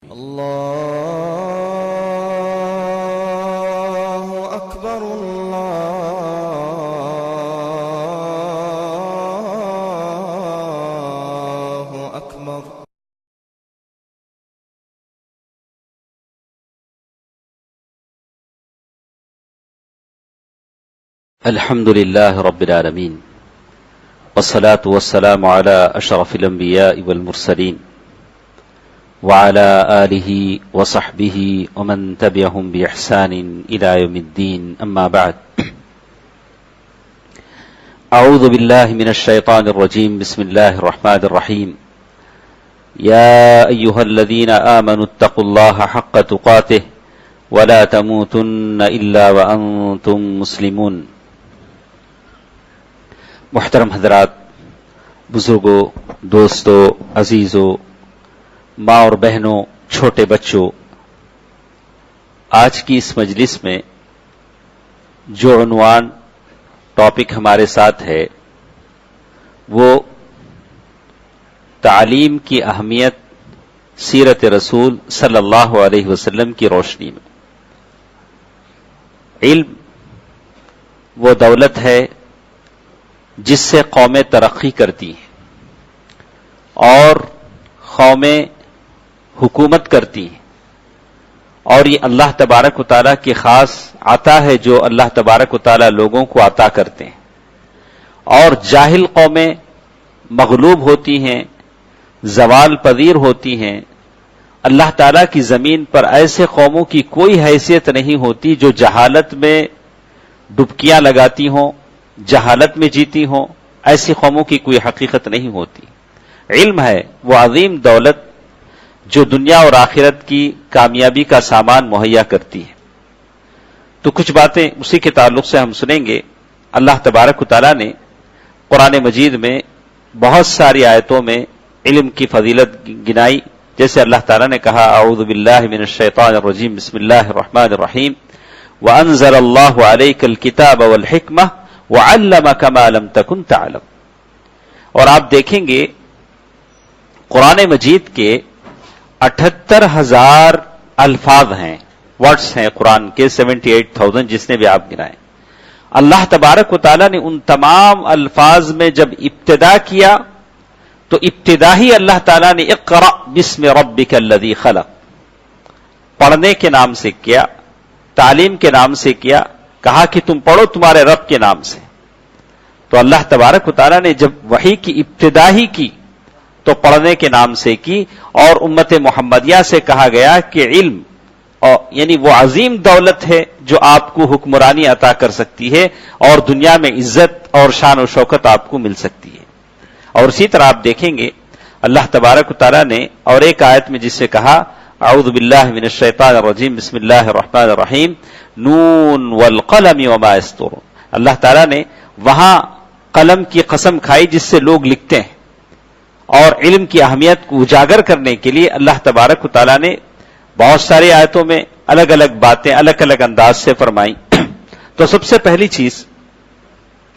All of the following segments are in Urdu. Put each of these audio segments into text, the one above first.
الله أكبر الله أكبر. الحمد لله رب العالمين والصلاة والسلام على أشرف الأنبياء والمرسلين وعلى آله وصحبه ومن تبعهم بإحسان إلى يوم الدين. أما بعد، أعوذ بالله من الشيطان الرجيم. بسم الله الرحمن الرحيم. يا أيها الذين آمنوا اتقوا الله حق تقاته ولا تموتن إلا وأنتم مسلمون. محترم حضرات، بزرگوں، دوستوں، عزیزوں، ماں اور بہنوں، چھوٹے بچوں، آج کی اس مجلس میں جو عنوان ٹاپک ہمارے ساتھ ہے وہ تعلیم کی اہمیت سیرت رسول صلی اللہ علیہ وسلم کی روشنی میں. علم وہ دولت ہے جس سے قومیں ترقی کرتی ہیں اور قومیں حکومت کرتی ہیں، اور یہ اللہ تبارک و تعالیٰ کی خاص عطا ہے جو اللہ تبارک و تعالیٰ لوگوں کو عطا کرتے ہیں. اور جاہل قومیں مغلوب ہوتی ہیں، زوال پذیر ہوتی ہیں. اللہ تعالیٰ کی زمین پر ایسے قوموں کی کوئی حیثیت نہیں ہوتی جو جہالت میں ڈبکیاں لگاتی ہوں، جہالت میں جیتی ہوں. ایسی قوموں کی کوئی حقیقت نہیں ہوتی. علم ہے وہ عظیم دولت جو دنیا اور آخرت کی کامیابی کا سامان مہیا کرتی ہے. تو کچھ باتیں اسی کے تعلق سے ہم سنیں گے. اللہ تبارک و تعالیٰ نے قرآن مجید میں بہت ساری آیتوں میں علم کی فضیلت گنائی. جیسے اللہ تعالیٰ نے کہا اعوذ باللہ من الشیطان الرجیم بسم اللہ الرحمن الرحیم وانزل اللہ علیک الکتاب والحکمہ وعلمک ما لم تکن تعلم. اور آپ دیکھیں گے قرآن مجید کے 78,000 الفاظ ہیں، ورڈز ہیں قرآن کے 78,000 جس نے بھی آپ گنائے. اللہ تبارک و تعالیٰ نے ان تمام الفاظ میں جب ابتدا کیا تو ابتدا ہی اللہ تعالیٰ نے اقرأ بسم ربک الذی خلق، پڑھنے کے نام سے کیا، تعلیم کے نام سے کیا، کہا کہ تم پڑھو تمہارے رب کے نام سے. تو اللہ تبارک و تعالیٰ نے جب وحی کی ابتدا ہی کی تو پڑھنے کے نام سے کی. اور امت محمدیہ سے کہا گیا کہ علم یعنی وہ عظیم دولت ہے جو آپ کو حکمرانی عطا کر سکتی ہے اور دنیا میں عزت اور شان و شوکت آپ کو مل سکتی ہے. اور اسی طرح آپ دیکھیں گے اللہ تبارک و تعالیٰ نے اور ایک آیت میں جس سے کہا اعوذ باللہ من الشیطان الرجیم بسم اللہ الرحمن الرحیم نون والقلم وما یسطرون. اللہ تعالیٰ نے وہاں قلم کی قسم کھائی جس سے لوگ لکھتے ہیں. اور علم کی اہمیت کو اجاگر کرنے کے لیے اللہ تبارک و تعالیٰ نے بہت ساری آیتوں میں الگ الگ باتیں الگ الگ انداز سے فرمائیں. تو سب سے پہلی چیز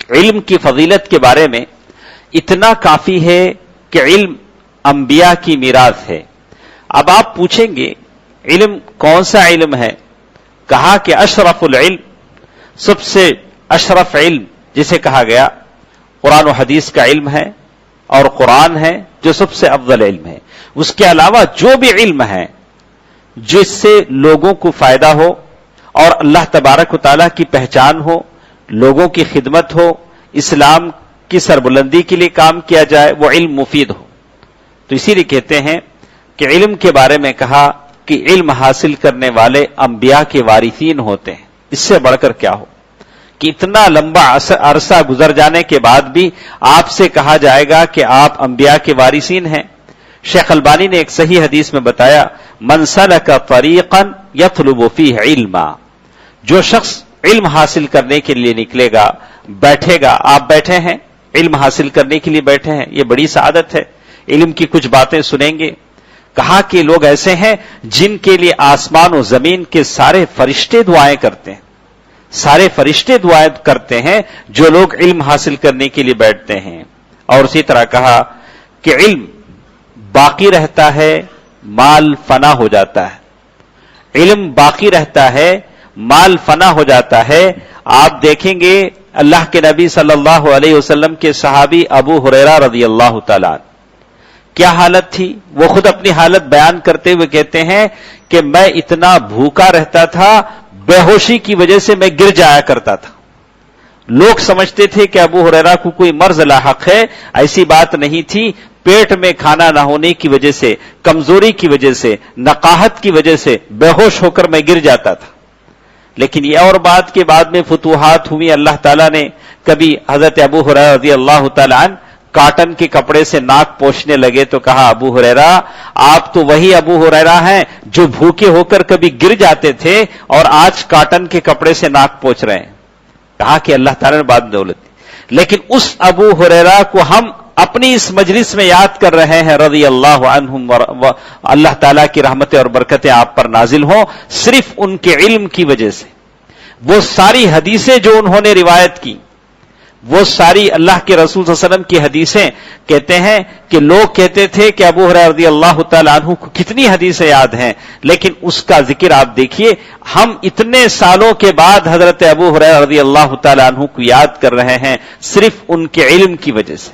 علم کی فضیلت کے بارے میں اتنا کافی ہے کہ علم انبیاء کی میراث ہے. اب آپ پوچھیں گے علم کون سا علم ہے؟ کہا کہ اشرف العلم، سب سے اشرف علم جسے کہا گیا قرآن و حدیث کا علم ہے، اور قرآن ہے جو سب سے افضل علم ہے. اس کے علاوہ جو بھی علم ہے جس سے لوگوں کو فائدہ ہو اور اللہ تبارک و تعالیٰ کی پہچان ہو، لوگوں کی خدمت ہو، اسلام کی سربلندی کے لیے کام کیا جائے، وہ علم مفید ہو. تو اسی لیے کہتے ہیں کہ علم کے بارے میں کہا کہ علم حاصل کرنے والے انبیاء کے وارثین ہوتے ہیں. اس سے بڑھ کر کیا ہو کہ اتنا لمبا عرصہ گزر جانے کے بعد بھی آپ سے کہا جائے گا کہ آپ انبیاء کے وارثین ہیں. شیخ البانی نے ایک صحیح حدیث میں بتایا من سلک طریقا یطلب فیہ علما، جو شخص علم حاصل کرنے کے لیے نکلے گا، بیٹھے گا. آپ بیٹھے ہیں علم حاصل کرنے کے لیے بیٹھے ہیں، یہ بڑی سعادت ہے. علم کی کچھ باتیں سنیں گے. کہا کہ لوگ ایسے ہیں جن کے لیے آسمان و زمین کے سارے فرشتے دعائیں کرتے ہیں، سارے فرشتے دعائیں کرتے ہیں جو لوگ علم حاصل کرنے کے لیے بیٹھتے ہیں. اور اسی طرح کہا کہ علم باقی رہتا ہے مال فنا ہو جاتا ہے، علم باقی رہتا ہے، مال فنا ہو جاتا ہے۔ آپ دیکھیں گے اللہ کے نبی صلی اللہ علیہ وسلم کے صحابی ابو ہریرہ رضی اللہ تعالیٰ عنہ، کیا حالت تھی؟ وہ خود اپنی حالت بیان کرتے ہوئے کہتے ہیں کہ میں اتنا بھوکا رہتا تھا، بے ہوشی کی وجہ سے میں گر جایا کرتا تھا۔ لوگ سمجھتے تھے کہ ابو ہریرہ کو کوئی مرض لاحق ہے، ایسی بات نہیں تھی، پیٹ میں کھانا نہ ہونے کی وجہ سے، کمزوری کی وجہ سے، نقاہت کی وجہ سے بے ہوش ہو کر میں گر جاتا تھا۔ لیکن یہ اور بات کے بعد میں فتوحات ہوئی، اللہ تعالیٰ نے کبھی حضرت ابو ہریرہ رضی اللہ تعالیٰ عنہ کاٹن کے کپڑے سے ناک پوچھنے لگے تو کہا ابو ہریرہ آپ تو وہی ابو ہریرہ ہیں جو بھوکے ہو کر کبھی گر جاتے تھے اور آج کاٹن کے کپڑے سے ناک پوچھ رہے ہیں۔ کہا کہ اللہ تعالیٰ نے بعد میں دولت دی، لیکن اس ابو ہریرہ کو ہم اپنی اس مجلس میں یاد کر رہے ہیں رضی اللہ عنہم، اللہ تعالیٰ کی رحمتیں اور برکتیں آپ پر نازل ہوں، صرف ان کے علم کی وجہ سے۔ وہ ساری حدیثیں جو انہوں نے روایت کی، وہ ساری اللہ کے رسول صلی اللہ علیہ وسلم کی حدیثیں، کہتے ہیں کہ لوگ کہتے تھے کہ ابو ہریرہ رضی اللہ تعالیٰ عنہ کو کتنی حدیثیں یاد ہیں، لیکن اس کا ذکر آپ دیکھیے، ہم اتنے سالوں کے بعد حضرت ابو ہریرہ رضی اللہ تعالیٰ عنہ کو یاد کر رہے ہیں صرف ان کے علم کی وجہ سے۔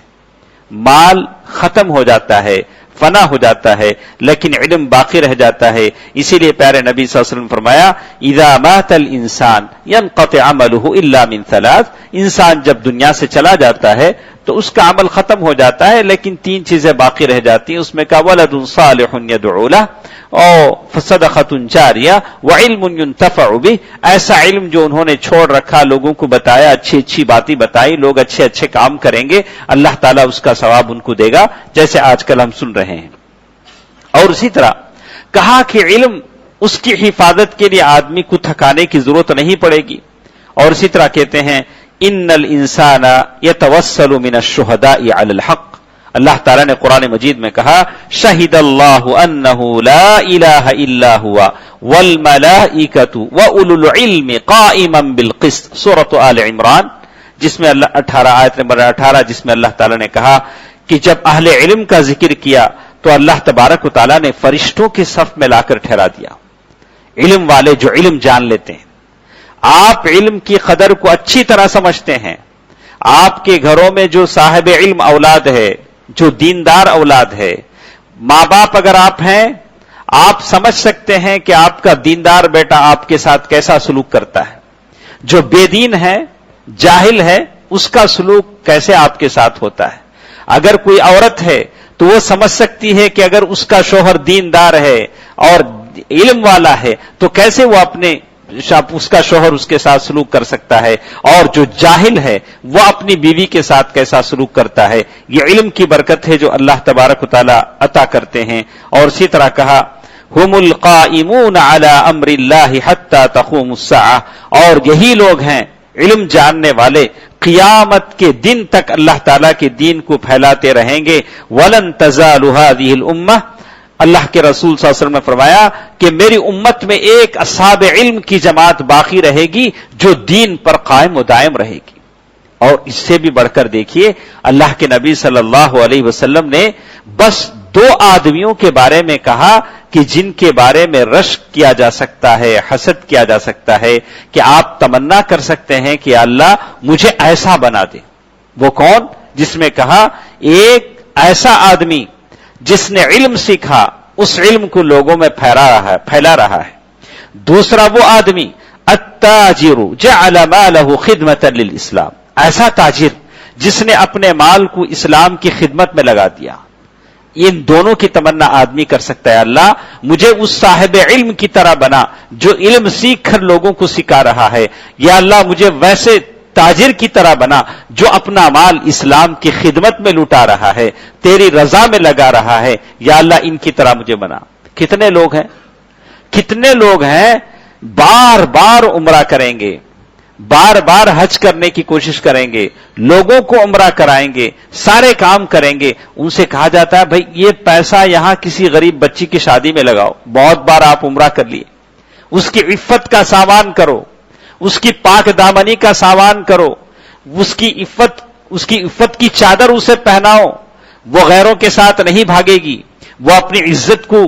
مال ختم ہو جاتا ہے، فنا ہو جاتا ہے، لیکن علم باقی رہ جاتا ہے۔ اسی لیے پیارے نبی صلی اللہ علیہ وسلم نے فرمایا اذا مات الانسان ينقطع عمله الا من ثلاث، انسان جب دنیا سے چلا جاتا ہے تو اس کا عمل ختم ہو جاتا ہے، لیکن تین چیزیں باقی رہ جاتی ہیں، اس میں کا ولد صالح يدعو له اور صدقۃ جاریہ وعلم ينتفع به، ایسا علم جو انہوں نے چھوڑ رکھا، لوگوں کو بتایا، اچھی اچھی باتیں بتائی، لوگ اچھے اچھے کام کریں گے، اللہ تعالیٰ اس کا ثواب ان کو دے گا، جیسے آج کل ہم سن رہے ہیں۔ اور اسی طرح کہا کہ علم اس کی حفاظت کے لیے آدمی کو تھکانے کی ضرورت نہیں پڑے گی، اور اسی طرح کہتے ہیں ان الانسان یتوسل من الشہداء علی الحق، اللہ تعالیٰ نے قرآن مجید میں کہا شہد اللہ انہ لا الہ الا ہوا والملائکۃ واولو العلم قائما بالقسط، سورۃ آل عمران جس میں اللہ 18 آیت نمبر 18 جس میں اللہ تعالیٰ نے کہا کہ جب اہل علم کا ذکر کیا تو اللہ تبارک و تعالیٰ نے فرشتوں کے صف میں لا کر ٹھہرا دیا، علم والے جو علم جان لیتے ہیں۔ آپ علم کی قدر کو اچھی طرح سمجھتے ہیں، آپ کے گھروں میں جو صاحب علم اولاد ہے، جو دیندار اولاد ہے، ماں باپ اگر آپ ہیں، آپ سمجھ سکتے ہیں کہ آپ کا دیندار بیٹا آپ کے ساتھ کیسا سلوک کرتا ہے، جو بے دین ہے، جاہل ہے، اس کا سلوک کیسے آپ کے ساتھ ہوتا ہے۔ اگر کوئی عورت ہے تو وہ سمجھ سکتی ہے کہ اگر اس کا شوہر دیندار ہے اور علم والا ہے تو کیسے وہ اپنے اس کا شوہر اس کے ساتھ سلوک کر سکتا ہے، اور جو جاہل ہے وہ اپنی بیوی کے ساتھ کیسا سلوک کرتا ہے۔ یہ علم کی برکت ہے جو اللہ تبارک و تعالی عطا کرتے ہیں۔ اور اسی طرح کہا ہم القائمون علی امر اللہ حتی تقوم الساعہ، اور یہی لوگ ہیں علم جاننے والے، قیامت کے دن تک اللہ تعالیٰ کے دین کو پھیلاتے رہیں گے۔ وَلَن تَزَالُ هَذِهِ الْأُمَّةُ، اللہ کے رسول صلی اللہ علیہ وسلم نے فرمایا کہ میری امت میں ایک اصحاب علم کی جماعت باقی رہے گی جو دین پر قائم و دائم رہے گی۔ اور اس سے بھی بڑھ کر دیکھیے اللہ کے نبی صلی اللہ علیہ وسلم نے بس 2 آدمیوں کے بارے میں کہا کہ جن کے بارے میں رشک کیا جا سکتا ہے، حسد کیا جا سکتا ہے، کہ آپ تمنا کر سکتے ہیں کہ اللہ مجھے ایسا بنا دے۔ وہ کون؟ جس میں کہا ایک ایسا آدمی جس نے علم سیکھا، اس علم کو لوگوں میں پھیلا رہا ہے۔ دوسرا وہ آدمی التاجر جعل مالہ خدمۃ للاسلام، ایسا تاجر جس نے اپنے مال کو اسلام کی خدمت میں لگا دیا۔ ان دونوں کی تمنا آدمی کر سکتا ہے، اللہ مجھے اس صاحب علم کی طرح بنا جو علم سیکھ کر لوگوں کو سکھا رہا ہے، یا اللہ مجھے ویسے تاجر کی طرح بنا جو اپنا مال اسلام کی خدمت میں لوٹا رہا ہے، تیری رضا میں لگا رہا ہے، یا اللہ ان کی طرح مجھے بنا۔ کتنے لوگ ہیں، کتنے لوگ ہیں بار بار عمرہ کریں گے، بار بار حج کرنے کی کوشش کریں گے، لوگوں کو عمرہ کرائیں گے، سارے کام کریں گے، ان سے کہا جاتا ہے بھائی یہ پیسہ یہاں کسی غریب بچی کی شادی میں لگاؤ، بہت بار آپ عمرہ کر لیے، اس کی عفت کا سامان کرو، اس کی پاک دامنی کا سامان کرو، اس کی عفت کی چادر اسے پہناؤ، وہ غیروں کے ساتھ نہیں بھاگے گی، وہ اپنی عزت کو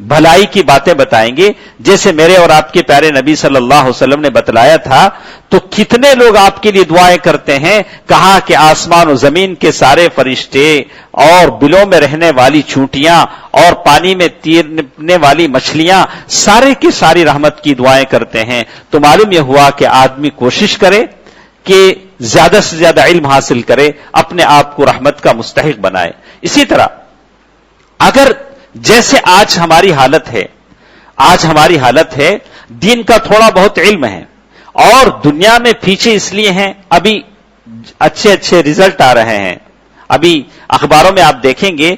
بھلائی کی باتیں بتائیں گے، جیسے میرے اور آپ کے پیارے نبی صلی اللہ علیہ وسلم نے بتلایا تھا. تو کتنے لوگ آپ کے لیے دعائیں کرتے ہیں. کہا کہ آسمان و زمین کے سارے فرشتے اور بلوں میں رہنے والی چونٹیاں اور پانی میں تیرنے والی مچھلیاں سارے کی ساری رحمت کی دعائیں کرتے ہیں. تو معلوم یہ ہوا کہ آدمی کوشش کرے کہ زیادہ سے زیادہ علم حاصل کرے، اپنے آپ کو رحمت کا مستحق بنائے. اسی طرح اگر جیسے آج ہماری حالت ہے دین کا تھوڑا بہت علم ہے اور دنیا میں پیچھے اس لیے ہیں، ابھی اچھے رزلٹ آ رہے ہیں. ابھی اخباروں میں آپ دیکھیں گے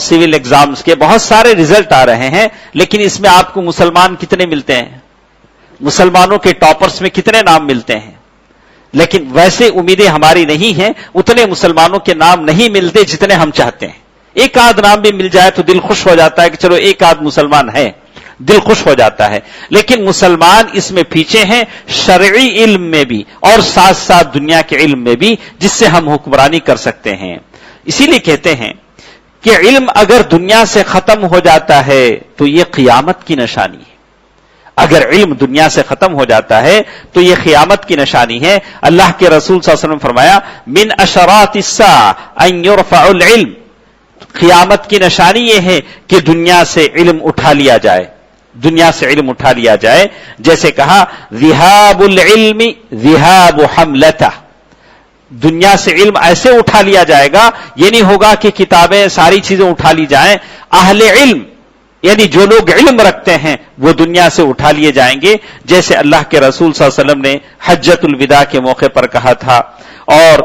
سول ایگزامز کے بہت سارے رزلٹ آ رہے ہیں، لیکن اس میں آپ کو مسلمان کتنے ملتے ہیں؟ مسلمانوں کے ٹاپرز میں کتنے نام ملتے ہیں؟ لیکن ویسے امیدیں ہماری نہیں ہیں، اتنے مسلمانوں کے نام نہیں ملتے جتنے ہم چاہتے ہیں. ایک آدھ نام بھی مل جائے تو دل خوش ہو جاتا ہے کہ چلو ایک آدھ مسلمان ہے، دل خوش ہو جاتا ہے. لیکن مسلمان اس میں پیچھے ہیں، شرعی علم میں بھی اور ساتھ ساتھ دنیا کے علم میں بھی، جس سے ہم حکمرانی کر سکتے ہیں. اسی لیے کہتے ہیں کہ علم اگر دنیا سے ختم ہو جاتا ہے تو یہ قیامت کی نشانی ہے. اگر علم دنیا سے ختم ہو جاتا ہے تو یہ قیامت کی نشانی ہے. اللہ کے رسول صلی اللہ علیہ وسلم نے فرمایا من اشراط الساعة ان يرفع العلم، قیامت کی نشانی یہ ہے کہ دنیا سے علم اٹھا لیا جائے، دنیا سے علم اٹھا لیا جائے. جیسے کہا ذہاب العلم ذہاب حملتہ، دنیا سے علم ایسے اٹھا لیا جائے گا، یہ نہیں ہوگا کہ کتابیں ساری چیزیں اٹھا لی جائیں. اہل علم یعنی جو لوگ علم رکھتے ہیں وہ دنیا سے اٹھا لیے جائیں گے، جیسے اللہ کے رسول صلی اللہ علیہ وسلم نے حجۃ الوداع کے موقع پر کہا تھا. اور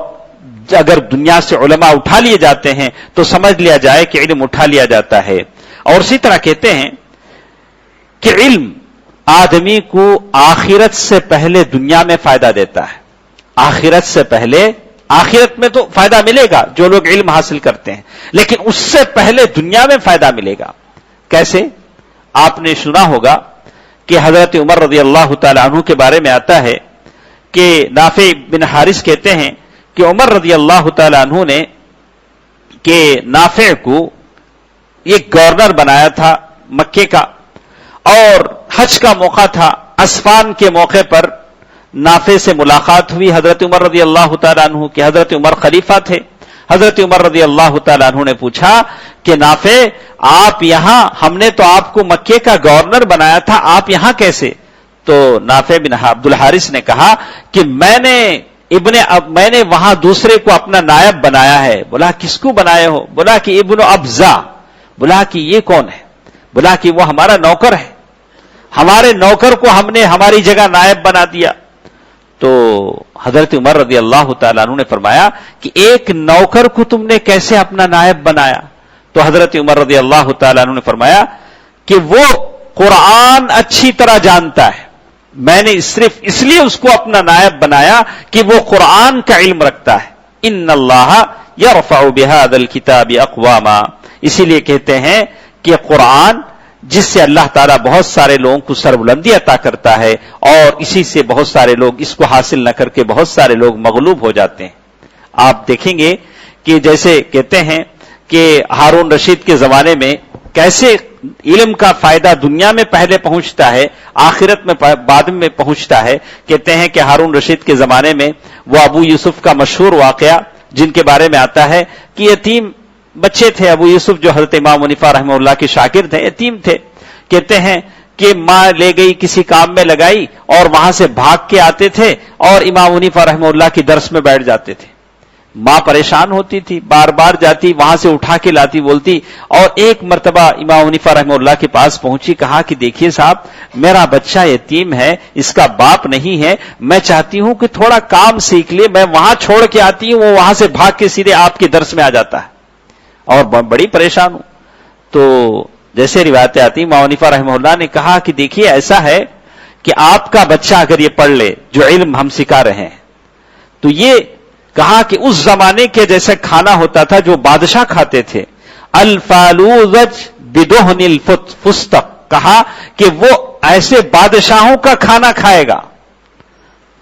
اگر دنیا سے علماء اٹھا لیے جاتے ہیں تو سمجھ لیا جائے کہ علم اٹھا لیا جاتا ہے. اور اسی طرح کہتے ہیں کہ علم آدمی کو آخرت سے پہلے دنیا میں فائدہ دیتا ہے. آخرت سے پہلے، آخرت میں تو فائدہ ملے گا جو لوگ علم حاصل کرتے ہیں، لیکن اس سے پہلے دنیا میں فائدہ ملے گا. کیسے؟ آپ نے سنا ہوگا کہ حضرت عمر رضی اللہ تعالی عنہ کے بارے میں آتا ہے کہ نافع بن حارث کہتے ہیں کہ عمر رضی اللہ تعالی عنہ نے کہ نافع کو ایک گورنر بنایا تھا مکے کا، اور حج کا موقع تھا. اسفان کے موقع پر نافع سے ملاقات ہوئی حضرت عمر رضی اللہ تعالی عنہ کے. حضرت عمر خلیفہ تھے. حضرت عمر رضی اللہ تعالی عنہ نے پوچھا کہ نافع آپ یہاں، ہم نے تو آپ کو مکے کا گورنر بنایا تھا، آپ یہاں کیسے؟ تو نافع بن عبد الحارث نے کہا کہ میں نے وہاں دوسرے کو اپنا نائب بنایا ہے. بولا کس کو بنائے ہو؟ بولا کہ ابن ابزا. بولا کہ یہ کون ہے؟ بولا کہ وہ ہمارا نوکر ہے، ہمارے نوکر کو ہم نے ہماری جگہ نائب بنا دیا. تو حضرت عمر رضی اللہ تعالیٰ عنہ نے فرمایا کہ ایک نوکر کو تم نے کیسے اپنا نائب بنایا؟ تو حضرت عمر رضی اللہ تعالیٰ عنہ نے فرمایا کہ وہ قرآن اچھی طرح جانتا ہے، میں نے صرف اس لیے اس کو اپنا نائب بنایا کہ وہ قرآن کا علم رکھتا ہے. ان اللہ یرفع بہذا الکتاب اقواما، اسی لیے کہتے ہیں کہ قرآن جس سے اللہ تعالیٰ بہت سارے لوگوں کو سربلندی عطا کرتا ہے، اور اسی سے بہت سارے لوگ اس کو حاصل نہ کر کے بہت سارے لوگ مغلوب ہو جاتے ہیں. آپ دیکھیں گے کہ جیسے کہتے ہیں کہ ہارون رشید کے زمانے میں کیسے علم کا فائدہ دنیا میں پہلے پہنچتا ہے، آخرت میں بعد میں پہنچتا ہے. کہتے ہیں کہ ہارون رشید کے زمانے میں وہ ابو یوسف کا مشہور واقعہ جن کے بارے میں آتا ہے کہ یتیم بچے تھے ابو یوسف جو حضرت امام حنیفہ رحمہ اللہ کے شاگرد تھے، یتیم تھے. کہتے ہیں کہ ماں لے گئی کسی کام میں لگائی اور وہاں سے بھاگ کے آتے تھے اور امام حنیفہ رحمہ اللہ کی درس میں بیٹھ جاتے تھے. ماں پریشان ہوتی تھی، بار بار جاتی وہاں سے اٹھا کے لاتی بولتی. اور ایک مرتبہ امام حنیفہ رحمہ اللہ کے پاس پہنچی، کہا کہ دیکھیے صاحب میرا بچہ یتیم ہے، اس کا باپ نہیں ہے، میں چاہتی ہوں کہ تھوڑا کام سیکھ لے. میں وہاں چھوڑ کے آتی ہوں، وہ وہاں سے بھاگ کے سیدھے آپ کے درس میں آ جاتا ہے اور بڑی پریشان ہوں. تو جیسے روایتیں آتی امام حنیفہ رحمہ اللہ نے کہا کہ دیکھیے ایسا ہے کہ آپ کا بچہ اگر یہ پڑھ لے جو علم ہم سکھا رہے ہیں، تو یہ کہا کہ اس زمانے کے جیسے کھانا ہوتا تھا جو بادشاہ کھاتے تھے، الفالوزج بدہن الفستق، کہا کہ وہ ایسے بادشاہوں کا کھانا کھائے گا.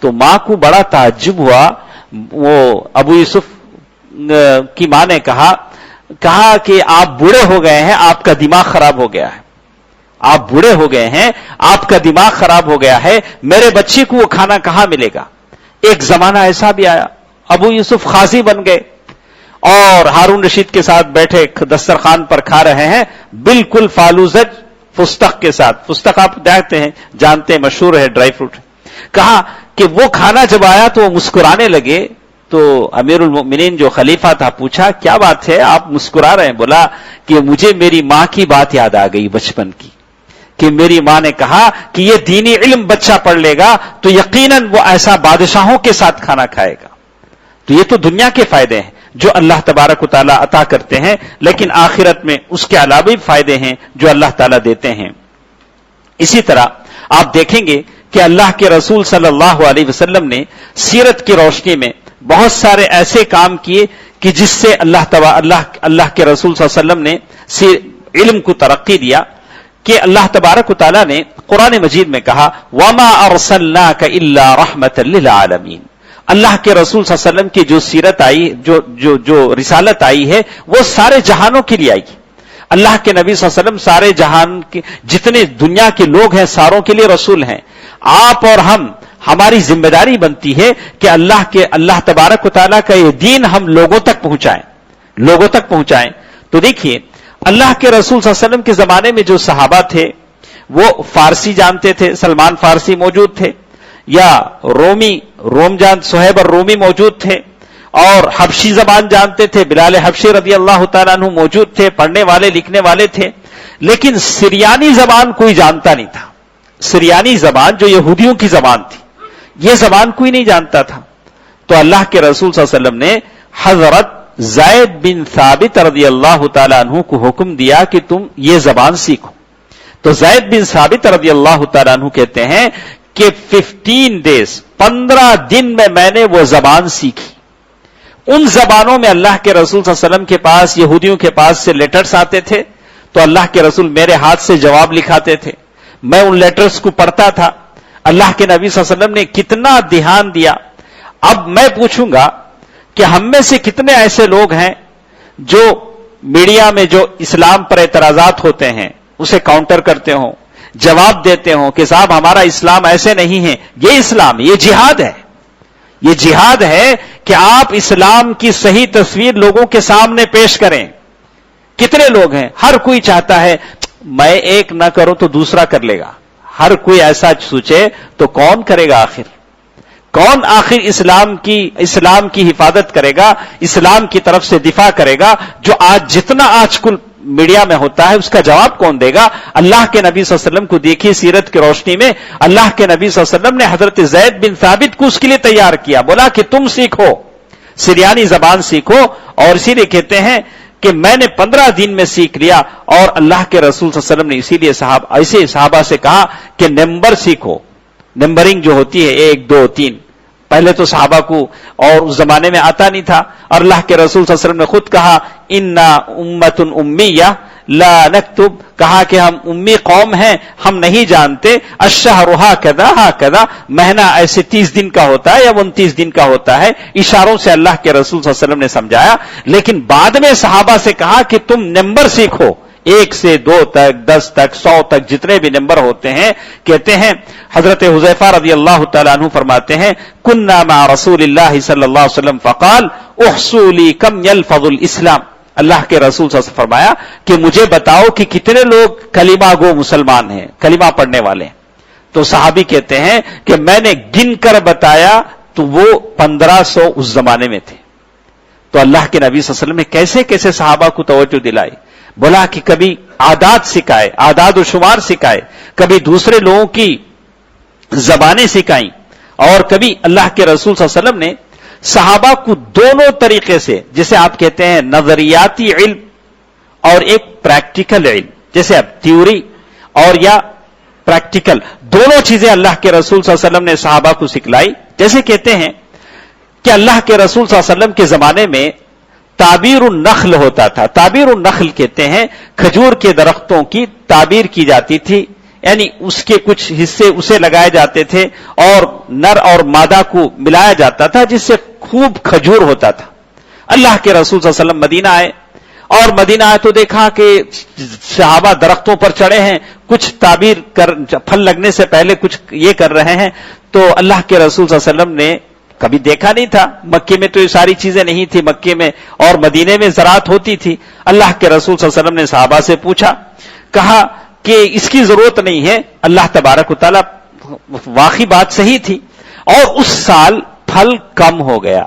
تو ماں کو بڑا تعجب ہوا. وہ ابو یوسف کی ماں نے کہا کہ آپ بوڑھے ہو گئے ہیں، آپ کا دماغ خراب ہو گیا ہے. آپ بوڑھے ہو گئے ہیں, آپ کا دماغ خراب ہو گیا ہے, میرے بچے کو وہ کھانا کہاں ملے گا. ایک زمانہ ایسا بھی آیا, ابو یوسف قاضی بن گئے اور ہارون رشید کے ساتھ بیٹھے دسترخوان پر کھا رہے ہیں, بالکل فالوزج فستق کے ساتھ. فستق آپ جانتے ہیں, مشہور ہے, ڈرائی فروٹ. کہا کہ وہ کھانا جب آیا تو وہ مسکرانے لگے. تو امیر المؤمنین جو خلیفہ تھا پوچھا کیا بات ہے, آپ مسکرا رہے ہیں؟ بولا کہ مجھے میری ماں کی بات یاد آ گئی بچپن کی, کہ میری ماں نے کہا کہ یہ دینی علم بچہ پڑھ لے گا تو یقیناً وہ ایسا بادشاہوں کے ساتھ کھانا کھائے گا. تو یہ تو دنیا کے فائدے ہیں جو اللہ تبارک و تعالیٰ عطا کرتے ہیں, لیکن آخرت میں اس کے علاوہ بھی فائدے ہیں جو اللہ تعالیٰ دیتے ہیں. اسی طرح آپ دیکھیں گے کہ اللہ کے رسول صلی اللہ علیہ وسلم نے سیرت کی روشنی میں بہت سارے ایسے کام کیے کہ جس سے اللہ کے رسول صلی اللہ علیہ وسلم نے علم کو ترقی دیا. کہ اللہ تبارک و تعالیٰ نے قرآن مجید میں کہا وَمَا أَرْسَلْنَاكَ إِلَّا رَحْمَةً لِّلْعَالَمِينَ. اللہ کے رسول صلی اللہ علیہ وسلم کی جو سیرت آئی, جو رسالت آئی ہے, وہ سارے جہانوں کے لیے آئی. اللہ کے نبی صلی اللہ علیہ وسلم سارے جہان کے جتنے دنیا کے لوگ ہیں ساروں کے لیے رسول ہیں. آپ اور ہماری ذمہ داری بنتی ہے کہ اللہ تبارک و تعالیٰ کا یہ دین ہم لوگوں تک پہنچائیں. تو دیکھیے اللہ کے رسول صلی اللہ علیہ وسلم کے زمانے میں جو صحابہ تھے وہ فارسی جانتے تھے, سلمان فارسی موجود تھے, یا صہیب الرومی موجود تھے, اور حبشی زبان جانتے تھے, بلال حبشی رضی اللہ تعالیٰ عنہ موجود تھے, پڑھنے والے لکھنے والے تھے. لیکن سریانی زبان کوئی جانتا نہیں تھا. سریانی زبان جو یہودیوں کی زبان تھی, یہ زبان کوئی نہیں جانتا تھا. تو اللہ کے رسول صلی اللہ علیہ وسلم نے حضرت زید بن ثابت رضی اللہ تعالیٰ عنہ کو حکم دیا کہ تم یہ زبان سیکھو. تو زید بن ثابت رضی اللہ تعالیٰ عنہ کہتے ہیں کہ 15 days 15 دن میں نے وہ زبان سیکھی. ان زبانوں میں اللہ کے رسول صلی اللہ علیہ وسلم کے پاس, یہودیوں کے پاس سے لیٹرز آتے تھے, تو اللہ کے رسول میرے ہاتھ سے جواب لکھاتے تھے, میں ان لیٹرز کو پڑھتا تھا. اللہ کے نبی صلی اللہ علیہ وسلم نے کتنا دھیان دیا. اب میں پوچھوں گا کہ ہم میں سے کتنے ایسے لوگ ہیں جو میڈیا میں جو اسلام پر اعتراضات ہوتے ہیں اسے کاؤنٹر کرتے ہوں, جواب دیتے ہوں کہ صاحب ہمارا اسلام ایسے نہیں ہے. یہ اسلام, یہ جہاد ہے. یہ جہاد ہے کہ آپ اسلام کی صحیح تصویر لوگوں کے سامنے پیش کریں. کتنے لوگ ہیں, ہر کوئی چاہتا ہے میں ایک نہ کروں تو دوسرا کر لے گا. ہر کوئی ایسا سوچے تو کون کرے گا آخر؟ کون آخر اسلام کی حفاظت کرے گا, اسلام کی طرف سے دفاع کرے گا؟ جو آج کل میڈیا میں ہوتا ہے اس کا جواب کون دے گا؟ اللہ کے نبی صلی اللہ علیہ وسلم کو دیکھیے سیرت کی روشنی میں, اللہ کے نبی صلی اللہ علیہ وسلم نے حضرت زید بن ثابت کو اس کے لیے تیار کیا, بولا کہ تم سیکھو, سریانی زبان سیکھو. اور اسی لیے کہتے ہیں کہ میں نے 15 دن میں سیکھ لیا. اور اللہ کے رسول صلی اللہ علیہ وسلم نے اسی لیے ایسے صحابہ سے کہا کہ نمبر سیکھو. نمبرنگ جو ہوتی ہے 1 2 3, پہلے تو صحابہ کو اور اس زمانے میں آتا نہیں تھا, اور اللہ کے رسول صلی اللہ علیہ وسلم نے خود کہا انا امت امیہ لا نکتب, کہا کہ ہم امی قوم ہیں, ہم نہیں جانتے. الشہر ہاکذا, مہینہ ایسے 30 دن کا ہوتا ہے یا 29 دن کا ہوتا ہے. اشاروں سے اللہ کے رسول صلی اللہ علیہ وسلم نے سمجھایا. لیکن بعد میں صحابہ سے کہا کہ تم نمبر سیکھو, 1 سے 2 تک, 10 تک, 100 تک, جتنے بھی نمبر ہوتے ہیں. کہتے ہیں حضرت حذیفہ رضی اللہ تعالیٰ عنہ فرماتے ہیں کننا مع رسول اللہ صلی اللہ علیہ وسلم فقال احصوا لی کم یلفظ الاسلام. اللہ کے رسول صلی اللہ علیہ وسلم فرمایا کہ مجھے بتاؤ کہ کتنے لوگ کلمہ گو مسلمان ہیں, کلمہ پڑھنے والے ہیں. تو صحابی کہتے ہیں کہ میں نے گن کر بتایا تو وہ 1500 اس زمانے میں تھے. تو اللہ کے نبی صلی اللہ علیہ وسلم نے کیسے کیسے صحابہ کو توجہ دلائی. بولا کہ کبھی عادات سکھائے, اعداد و شمار سکھائے, کبھی دوسرے لوگوں کی زبانیں سکھائیں, اور کبھی اللہ کے رسول صلی اللہ علیہ وسلم نے صحابہ کو دونوں طریقے سے, جیسے آپ کہتے ہیں نظریاتی علم اور ایک پریکٹیکل علم, جیسے اب تھیوری اور یا پریکٹیکل, دونوں چیزیں اللہ کے رسول صلی اللہ علیہ وسلم نے صحابہ کو سکھلائی. جیسے کہتے ہیں کہ اللہ کے رسول صلی اللہ علیہ وسلم کے زمانے میں تعبیر النخل ہوتا تھا. تعبیر النخل کہتے ہیں کھجور کے درختوں کی تعبیر کی جاتی تھی, یعنی اس کے کچھ حصے اسے لگائے جاتے تھے اور نر اور مادہ کو ملایا جاتا تھا جس سے خوب کھجور ہوتا تھا. اللہ کے رسول صلی اللہ علیہ وسلم مدینہ آئے اور مدینہ آئے تو دیکھا کہ صحابہ درختوں پر چڑھے ہیں، کچھ تعبیر کر پھل لگنے سے پہلے کچھ یہ کر رہے ہیں. تو اللہ کے رسول صلی اللہ علیہ وسلم نے کبھی دیکھا نہیں تھا، مکے میں تو یہ ساری چیزیں نہیں تھی، مکے میں اور مدینے میں زراعت ہوتی تھی. اللہ کے رسول صلی اللہ علیہ وسلم نے صحابہ سے پوچھا، کہا کہ اس کی ضرورت نہیں ہے. اللہ تبارک و تعالیٰ، واقعی بات صحیح تھی، اور اس سال پھل کم ہو گیا.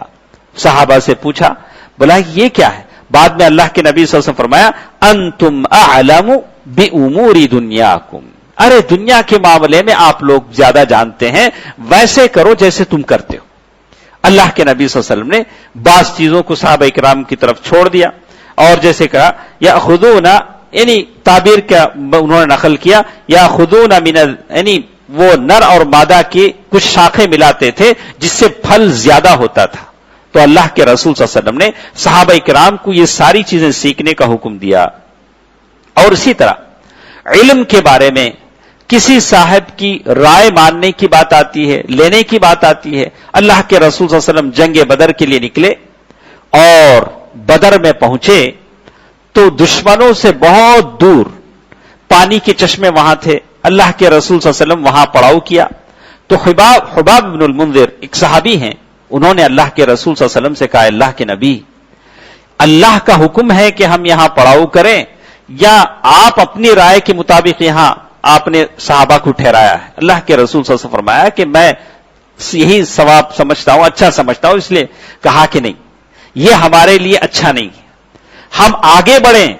صحابہ سے پوچھا، بولا یہ کیا ہے؟ بعد میں اللہ کے نبی صلی اللہ علیہ وسلم فرمایا، انتم اعلم بامور دنیاکم، ارے دنیا کے معاملے میں آپ لوگ زیادہ جانتے ہیں، ویسے کرو جیسے تم کرتے ہو. اللہ کے نبی صلی اللہ علیہ وسلم نے بعض چیزوں کو صحابہ کرام کی طرف چھوڑ دیا، اور جیسے کہا یاخذون، یعنی تعبیر کا انہوں نے نقل کیا، یاخذون من، یعنی وہ نر اور مادہ کی کچھ شاخیں ملاتے تھے جس سے پھل زیادہ ہوتا تھا. تو اللہ کے رسول صلی اللہ علیہ وسلم نے صحابہ کرام کو یہ ساری چیزیں سیکھنے کا حکم دیا. اور اسی طرح علم کے بارے میں کسی صاحب کی رائے ماننے کی بات آتی ہے، لینے کی بات آتی ہے. اللہ کے رسول صلی اللہ علیہ وسلم جنگ بدر کے لیے نکلے اور بدر میں پہنچے تو دشمنوں سے بہت دور پانی کے چشمے وہاں تھے. اللہ کے رسول صلی اللہ علیہ وسلم وہاں پڑاؤ کیا. تو حباب بن المنذر ایک صحابی ہیں، انہوں نے اللہ کے رسول صلی اللہ علیہ وسلم سے کہا، اللہ کے نبی، اللہ کا حکم ہے کہ ہم یہاں پڑاؤ کریں یا آپ اپنی رائے کے مطابق یہاں آپ نے صحابہ کو ٹھہرایا ہے؟ اللہ کے رسول صلی اللہ علیہ وسلم فرمایا کہ میں یہی ثواب سمجھتا ہوں، اچھا سمجھتا ہوں، اس لیے کہا کہ نہیں، یہ ہمارے لیے اچھا نہیں ہے. ہم آگے بڑھیں،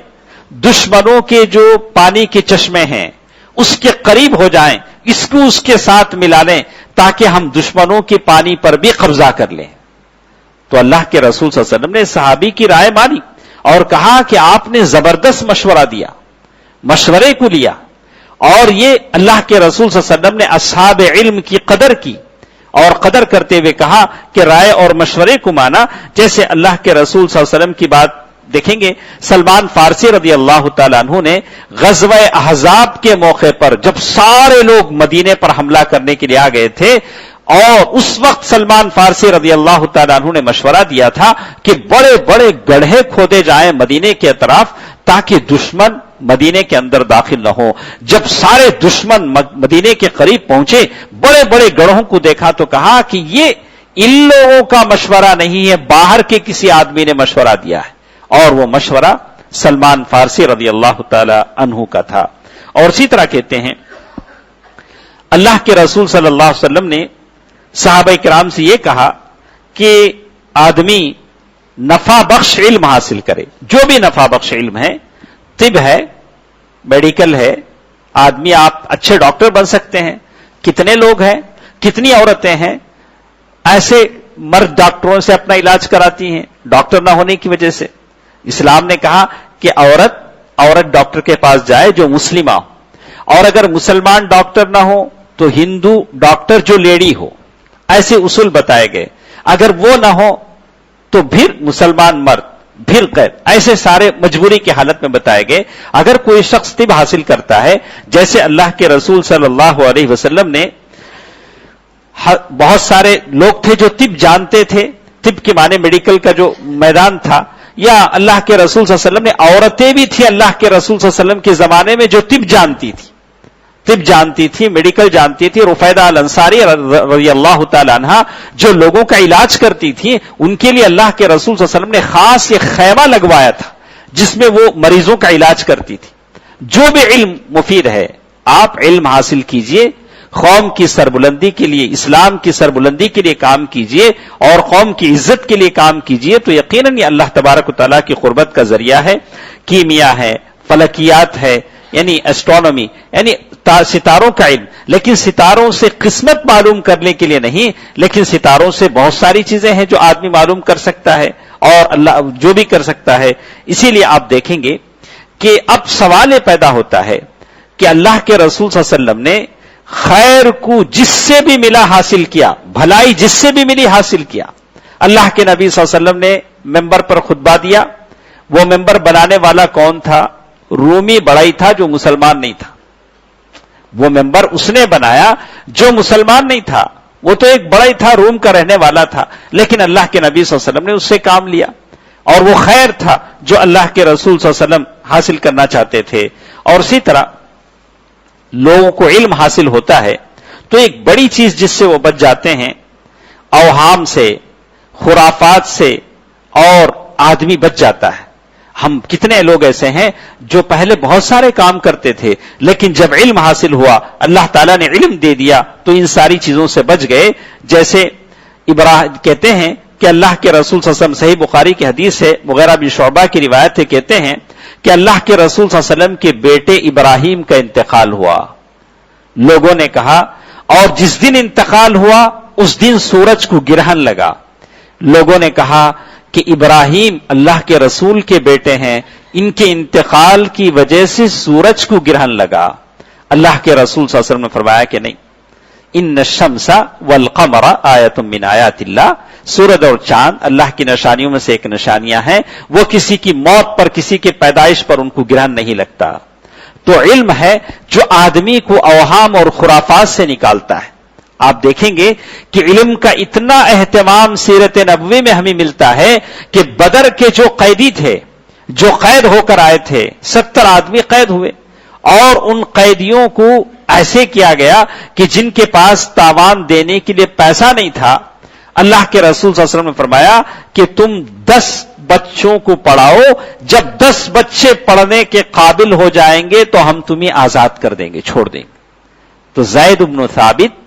دشمنوں کے جو پانی کے چشمے ہیں اس کے قریب ہو جائیں، اس کو اس کے ساتھ ملا لیں تاکہ ہم دشمنوں کے پانی پر بھی قبضہ کر لیں. تو اللہ کے رسول صلی اللہ علیہ وسلم نے صحابی کی رائے مانی اور کہا کہ آپ نے زبردست مشورہ دیا، مشورے کو لیا. اور یہ اللہ کے رسول صلی اللہ علیہ وسلم نے اصحاب علم کی قدر کی، اور قدر کرتے ہوئے کہا کہ رائے اور مشورے کو مانا. جیسے اللہ کے رسول صلی اللہ علیہ وسلم کی بات دیکھیں گے، سلمان فارسی رضی اللہ تعالیٰ عنہ نے غزوہ احزاب کے موقع پر جب سارے لوگ مدینے پر حملہ کرنے کے لیے آ گئے تھے، اور اس وقت سلمان فارسی رضی اللہ تعالیٰ عنہ نے مشورہ دیا تھا کہ بڑے بڑے گڑھے کھودے جائیں مدینے کے اطراف تاکہ دشمن مدینے کے اندر داخل نہ ہو. جب سارے دشمن مدینے کے قریب پہنچے، بڑے بڑے گڑھوں کو دیکھا تو کہا کہ یہ ان لوگوں کا مشورہ نہیں ہے، باہر کے کسی آدمی نے مشورہ دیا ہے. اور وہ مشورہ سلمان فارسی رضی اللہ تعالی عنہ کا تھا. اور اسی طرح کہتے ہیں اللہ کے رسول صلی اللہ علیہ وسلم نے صحابہ کرام سے یہ کہا کہ آدمی نفع بخش علم حاصل کرے، جو بھی نفع بخش علم ہے، طب ہے، میڈیکل ہے. آدمی آپ اچھے ڈاکٹر بن سکتے ہیں. کتنے لوگ ہیں، کتنی عورتیں ہیں ایسے مرد ڈاکٹروں سے اپنا علاج کراتی ہیں ڈاکٹر نہ ہونے کی وجہ سے. اسلام نے کہا کہ عورت ڈاکٹر کے پاس جائے جو مسلمہ ہو، اور اگر مسلمان ڈاکٹر نہ ہو تو ہندو ڈاکٹر جو لیڈی ہو. ایسے اصول بتائے گئے. اگر وہ نہ ہو تو پھر مسلمان مرد، پھر قید، ایسے سارے مجبوری کی حالت میں بتائے گئے. اگر کوئی شخص طب حاصل کرتا ہے، جیسے اللہ کے رسول صلی اللہ علیہ وسلم نے، بہت سارے لوگ تھے جو طب جانتے تھے، طب کے معنی میڈیکل کا جو میدان تھا، یا اللہ کے رسول صلی اللہ علیہ وسلم نے عورتیں بھی تھی اللہ کے رسول صلی اللہ علیہ وسلم کے زمانے میں جو طب جانتی تھی، میڈیکل جانتی تھی. رفیدہ الانصاری رضی اللہ تعالی عنہ جو لوگوں کا علاج کرتی تھی، ان کے لیے اللہ کے رسول صلی اللہ علیہ وسلم نے خاص یہ خیمہ لگوایا تھا جس میں وہ مریضوں کا علاج کرتی تھی. جو بھی علم مفید ہے، آپ علم حاصل کیجئے، قوم کی سربلندی کے لیے، اسلام کی سربلندی کے لیے کام کیجئے، اور قوم کی عزت کے لیے کام کیجئے، تو یقیناً یہ اللہ تبارک و تعالیٰ کی قربت کا ذریعہ ہے. کیمیا ہے، فلکیات ہے، یعنی اسٹرونومی، یعنی ستاروں کا علم، لیکن ستاروں سے قسمت معلوم کرنے کے لیے نہیں، لیکن ستاروں سے بہت ساری چیزیں ہیں جو آدمی معلوم کر سکتا ہے، اور اللہ جو بھی کر سکتا ہے. اسی لیے آپ دیکھیں گے کہ اب سوال یہ پیدا ہوتا ہے کہ اللہ کے رسول صلی اللہ علیہ وسلم نے خیر کو جس سے بھی ملا حاصل کیا، بھلائی جس سے بھی ملی حاصل کیا. اللہ کے نبی صلی اللہ علیہ وسلم نے ممبر پر خطبہ دیا. وہ ممبر بنانے والا کون تھا؟ رومی بڑائی تھا جو مسلمان نہیں تھا. وہ ممبر اس نے بنایا جو مسلمان نہیں تھا. وہ تو ایک بڑائی تھا، روم کا رہنے والا تھا، لیکن اللہ کے نبی صلی اللہ علیہ وسلم نے اس سے کام لیا. اور وہ خیر تھا جو اللہ کے رسول صلی اللہ علیہ وسلم حاصل کرنا چاہتے تھے. اور اسی طرح لوگوں کو علم حاصل ہوتا ہے تو ایک بڑی چیز جس سے وہ بچ جاتے ہیں اوہام سے، خرافات سے، اور آدمی بچ جاتا ہے. ہم کتنے لوگ ایسے ہیں جو پہلے بہت سارے کام کرتے تھے، لیکن جب علم حاصل ہوا، اللہ تعالیٰ نے علم دے دیا تو ان ساری چیزوں سے بچ گئے. جیسے ابراہیم کہتے ہیں کہ اللہ کے رسول صلی اللہ علیہ وسلم، صحیح بخاری کی حدیث ہے، مغیرہ بن شعبہ کی روایت ہے، کہتے ہیں کہ اللہ کے رسول صلی اللہ علیہ وسلم کے بیٹے ابراہیم کا انتقال ہوا. لوگوں نے کہا، اور جس دن انتقال ہوا اس دن سورج کو گرہن لگا. لوگوں نے کہا کہ ابراہیم اللہ کے رسول کے بیٹے ہیں، ان کے انتقال کی وجہ سے سورج کو گرہن لگا. اللہ کے رسول صلی اللہ علیہ وسلم نے فرمایا کہ نہیں، ان الشمس والقمر آیۃ من آیات اللہ، سورج اور چاند اللہ کی نشانیوں میں سے ایک نشانیاں ہیں، وہ کسی کی موت پر، کسی کی پیدائش پر ان کو گرہن نہیں لگتا. تو علم ہے جو آدمی کو اوہام اور خرافات سے نکالتا ہے. آپ دیکھیں گے کہ علم کا اتنا اہتمام سیرت نبوی میں ہمیں ملتا ہے کہ بدر کے جو قیدی تھے، جو قید ہو کر آئے تھے، 70 آدمی قید ہوئے، اور ان قیدیوں کو ایسے کیا گیا کہ جن کے پاس تاوان دینے کے لیے پیسہ نہیں تھا، اللہ کے رسول صلی اللہ علیہ وسلم نے فرمایا کہ تم 10 بچوں کو پڑھاؤ، جب 10 بچے پڑھنے کے قابل ہو جائیں گے تو ہم تمہیں آزاد کر دیں گے، چھوڑ دیں گے. تو زید بن ثابت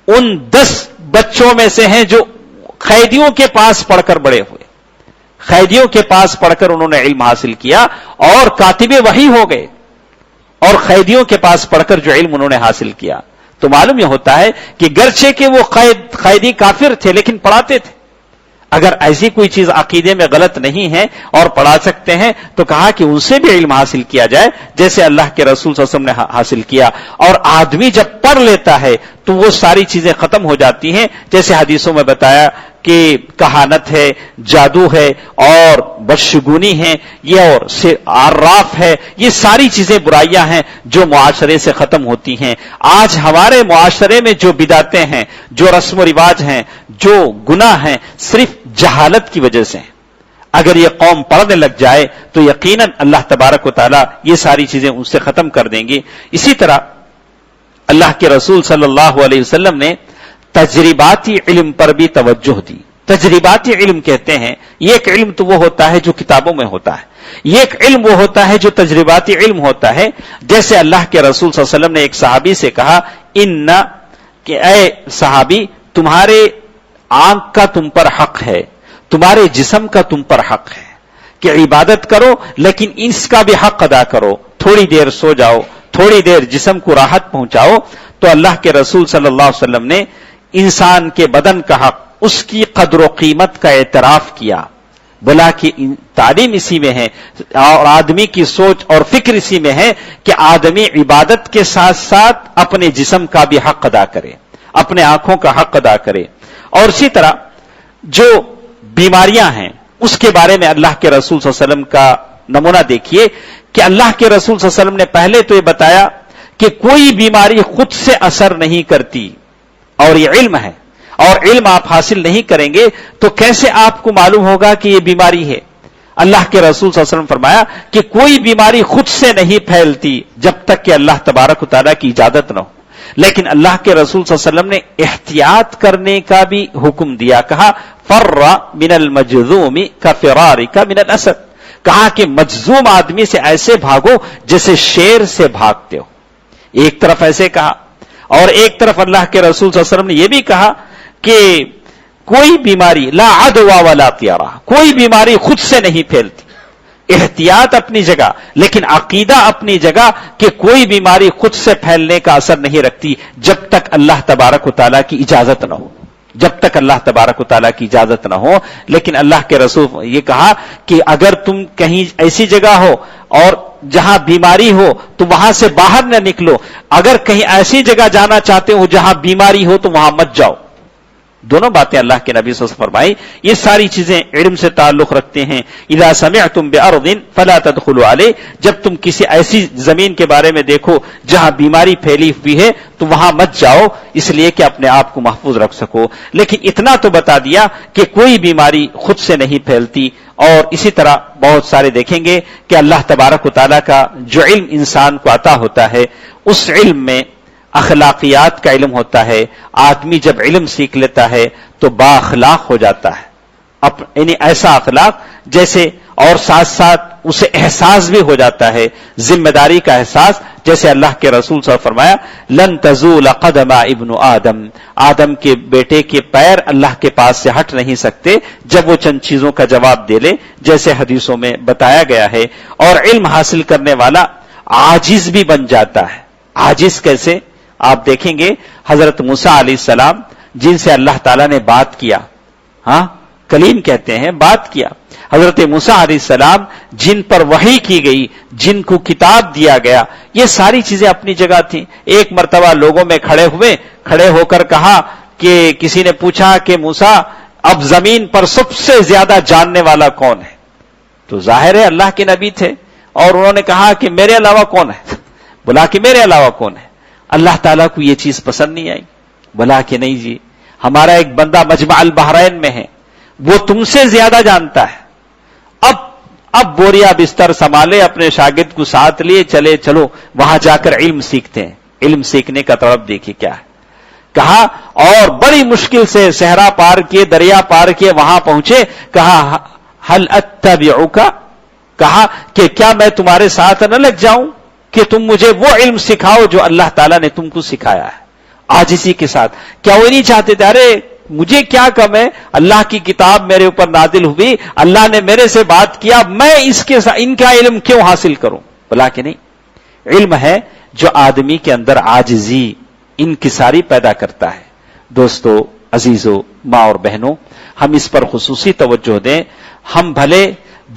ان 10 بچوں میں سے ہیں جو قیدیوں کے پاس پڑھ کر بڑے ہوئے. قیدیوں کے پاس پڑھ کر انہوں نے علم حاصل کیا اور کاتب وحی ہو گئے، اور قیدیوں کے پاس پڑھ کر جو علم انہوں نے حاصل کیا. تو معلوم یہ ہوتا ہے کہ گرچہ کہ وہ قیدی کافر تھے لیکن پڑھاتے تھے. اگر ایسی کوئی چیز عقیدے میں غلط نہیں ہے اور پڑھا سکتے ہیں تو کہا کہ ان سے بھی علم حاصل کیا جائے، جیسے اللہ کے رسول صلی اللہ علیہ وسلم نے حاصل کیا. اور آدمی جب پڑھ لیتا ہے تو وہ ساری چیزیں ختم ہو جاتی ہیں، جیسے حدیثوں میں بتایا کہ کہانت ہے، جادو ہے، اور بدشگونی ہے، یہ اور عراف ہے، یہ ساری چیزیں برائیاں ہیں جو معاشرے سے ختم ہوتی ہیں. آج ہمارے معاشرے میں جو بدعتیں ہیں، جو رسم و رواج ہیں، جو گناہ ہیں، صرف جہالت کی وجہ سے ہیں. اگر یہ قوم پڑھنے لگ جائے تو یقیناً اللہ تبارک و تعالیٰ یہ ساری چیزیں ان سے ختم کر دیں گے. اسی طرح اللہ کے رسول صلی اللہ علیہ وسلم نے تجرباتی علم پر بھی توجہ دی. تجرباتی علم کہتے ہیں، یہ ایک علم تو وہ ہوتا ہے جو کتابوں میں ہوتا ہے، یہ ایک علم وہ ہوتا ہے جو تجرباتی علم ہوتا ہے. جیسے اللہ کے رسول صلی اللہ علیہ وسلم نے ایک صحابی سے کہا، کہ اے صحابی، تمہارے آنکھ کا تم پر حق ہے، تمہارے جسم کا تم پر حق ہے کہ عبادت کرو، لیکن اس کا بھی حق ادا کرو. تھوڑی دیر سو جاؤ، تھوڑی دیر جسم کو راحت پہنچاؤ. تو اللہ کے رسول صلی اللہ علیہ وسلم نے انسان کے بدن کا حق، اس کی قدر و قیمت کا اعتراف کیا. بلا کہ تعلیم اسی میں ہے، اور آدمی کی سوچ اور فکر اسی میں ہے کہ آدمی عبادت کے ساتھ ساتھ اپنے جسم کا بھی حق ادا کرے، اپنے آنکھوں کا حق ادا کرے. اور اسی طرح جو بیماریاں ہیں اس کے بارے میں اللہ کے رسول صلی اللہ علیہ وسلم کا نمونہ دیکھیے کہ اللہ کے رسول صلی اللہ علیہ وسلم نے پہلے تو یہ بتایا کہ کوئی بیماری خود سے اثر نہیں کرتی، اور یہ علم ہے، اور علم آپ حاصل نہیں کریں گے تو کیسے آپ کو معلوم ہوگا کہ یہ بیماری ہے. اللہ کے رسول صلی اللہ علیہ وسلم فرمایا کہ کوئی بیماری خود سے نہیں پھیلتی جب تک کہ اللہ تبارک و تعالیٰ کی اجازت نہ ہو. لیکن اللہ کے رسول صلی اللہ علیہ وسلم نے احتیاط کرنے کا بھی حکم دیا. کہا فر من المجذوم کفرارک من الاسد، کہا کہ مجذوم آدمی سے ایسے بھاگو جیسے شیر سے بھاگتے ہو. ایک طرف ایسے کہا، اور ایک طرف اللہ کے رسول صلی اللہ علیہ وسلم نے یہ بھی کہا کہ کوئی بیماری لا عدوى ولا طیارہ، کوئی بیماری خود سے نہیں پھیلتی. احتیاط اپنی جگہ، لیکن عقیدہ اپنی جگہ کہ کوئی بیماری خود سے پھیلنے کا اثر نہیں رکھتی جب تک اللہ تبارک و تعالیٰ کی اجازت نہ ہو، جب تک اللہ تبارک و تعالیٰ کی اجازت نہ ہو. لیکن اللہ کے رسول یہ کہا کہ اگر تم کہیں ایسی جگہ ہو اور جہاں بیماری ہو تو وہاں سے باہر نہ نکلو، اگر کہیں ایسی جگہ جانا چاہتے ہو جہاں بیماری ہو تو وہاں مت جاؤ. دونوں باتیں اللہ کے نبی صلی اللہ علیہ وسلم فرمائی. یہ ساری چیزیں علم سے تعلق رکھتے ہیں. اذا سمعتم بأرض فلا تدخلوا علیہ، جب تم کسی ایسی زمین کے بارے میں دیکھو جہاں بیماری پھیلی ہوئی ہے تو وہاں مت جاؤ، اس لیے کہ اپنے آپ کو محفوظ رکھ سکو. لیکن اتنا تو بتا دیا کہ کوئی بیماری خود سے نہیں پھیلتی. اور اسی طرح بہت سارے دیکھیں گے کہ اللہ تبارک و تعالیٰ کا جو علم انسان کو عطا ہوتا ہے اس علم میں اخلاقیات کا علم ہوتا ہے. آدمی جب علم سیکھ لیتا ہے تو با اخلاق ہو جاتا ہے, یعنی ایسا اخلاق جیسے, اور ساتھ ساتھ اسے احساس بھی ہو جاتا ہے, ذمہ داری کا احساس, جیسے اللہ کے رسول صلی اللہ علیہ وسلم فرمایا لن تزول قدم ابن آدم, آدم کے بیٹے کے پیر اللہ کے پاس سے ہٹ نہیں سکتے جب وہ چند چیزوں کا جواب دے لے, جیسے حدیثوں میں بتایا گیا ہے. اور علم حاصل کرنے والا عاجز بھی بن جاتا ہے. عاجز کیسے؟ آپ دیکھیں گے حضرت موسیٰ علیہ السلام جن سے اللہ تعالیٰ نے بات کیا, ہاں کلیم کہتے ہیں, بات کیا. حضرت موسیٰ علیہ السلام جن پر وحی کی گئی, جن کو کتاب دیا گیا, یہ ساری چیزیں اپنی جگہ تھیں. ایک مرتبہ لوگوں میں کھڑے ہو کر کہا کہ کسی نے پوچھا کہ موسیٰ اب زمین پر سب سے زیادہ جاننے والا کون ہے؟ تو ظاہر ہے اللہ کے نبی تھے, اور انہوں نے کہا کہ میرے علاوہ کون ہے؟ بولا کہ میرے علاوہ کون ہے؟ اللہ تعالیٰ کو یہ چیز پسند نہیں آئی. بولا کہ نہیں جی, ہمارا ایک بندہ مجمع البحرین میں ہے, وہ تم سے زیادہ جانتا ہے. اب بوریا بستر سنبھالے, اپنے شاگرد کو ساتھ لیے, چلو وہاں جا کر علم سیکھتے ہیں. علم سیکھنے کا طلب دیکھیے کیا ہے. کہا اور بڑی مشکل سے صحرا پار کیے, دریا پار کیے, وہاں پہنچے. کہا ہل اتبعک, کہا کہ کیا میں تمہارے ساتھ نہ لگ جاؤں کہ تم مجھے وہ علم سکھاؤ جو اللہ تعالیٰ نے تم کو سکھایا ہے. عاجزی کے ساتھ. کیا وہ نہیں چاہتے تھے ارے مجھے کیا کم ہے, اللہ کی کتاب میرے اوپر نازل ہوئی, اللہ نے میرے سے بات کیا, میں ان کا علم کیوں حاصل کروں؟ بلا کہ نہیں. علم ہے جو آدمی کے اندر عاجزی, انکساری پیدا کرتا ہے. دوستو, عزیزو, ماں اور بہنوں, ہم اس پر خصوصی توجہ دیں. ہم بھلے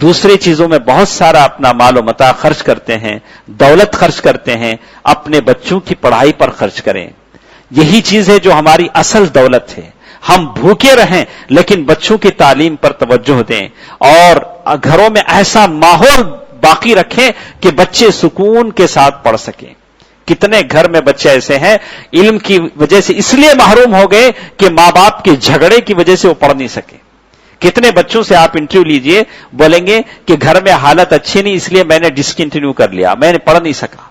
دوسری چیزوں میں بہت سارا اپنا مال و متاع خرچ کرتے ہیں, دولت خرچ کرتے ہیں, اپنے بچوں کی پڑھائی پر خرچ کریں. یہی چیز ہے جو ہماری اصل دولت ہے. ہم بھوکے رہیں لیکن بچوں کی تعلیم پر توجہ دیں, اور گھروں میں ایسا ماحول باقی رکھیں کہ بچے سکون کے ساتھ پڑھ سکیں. کتنے گھر میں بچے ایسے ہیں علم کی وجہ سے اس لیے محروم ہو گئے کہ ماں باپ کے جھگڑے کی وجہ سے وہ پڑھ نہیں سکے. کتنے بچوں سے آپ انٹرویو لیجئے, بولیں گے کہ گھر میں حالت اچھی نہیں اس لیے میں نے ڈسکنٹینیو کر لیا, میں نے پڑھ نہیں سکا.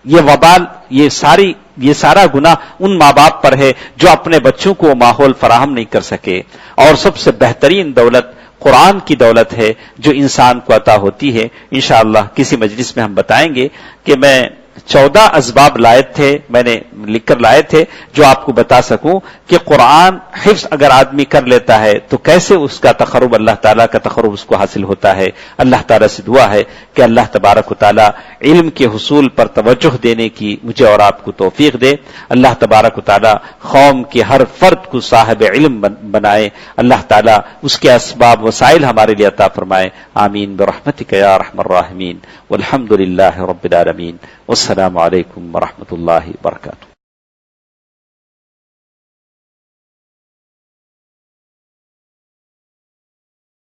یہ وبال, یہ سارا گناہ ان ماں باپ پر ہے جو اپنے بچوں کو ماحول فراہم نہیں کر سکے. اور سب سے بہترین دولت قرآن کی دولت ہے جو انسان کو عطا ہوتی ہے. انشاءاللہ کسی مجلس میں ہم بتائیں گے کہ میں 14 اسباب لائے تھے, میں نے لکھ کر لائے تھے جو آپ کو بتا سکوں کہ قرآن حفظ اگر آدمی کر لیتا ہے تو کیسے اس کا تقرب, اللہ تعالیٰ کا تقرب اس کو حاصل ہوتا ہے. اللہ تعالیٰ سے دعا ہے کہ اللہ تبارک و تعالیٰ علم کے حصول پر توجہ دینے کی مجھے اور آپ کو توفیق دے. اللہ تبارک و تعالیٰ قوم کے ہر فرد کو صاحب علم بنائے. اللہ تعالیٰ اس کے اسباب وسائل ہمارے لیے عطا فرمائے. آمین برحمتک یا ارحم الراحمین, والحمد للہ رب العالمین. والسلام علیکم ورحمۃ اللہ وبرکاتہ.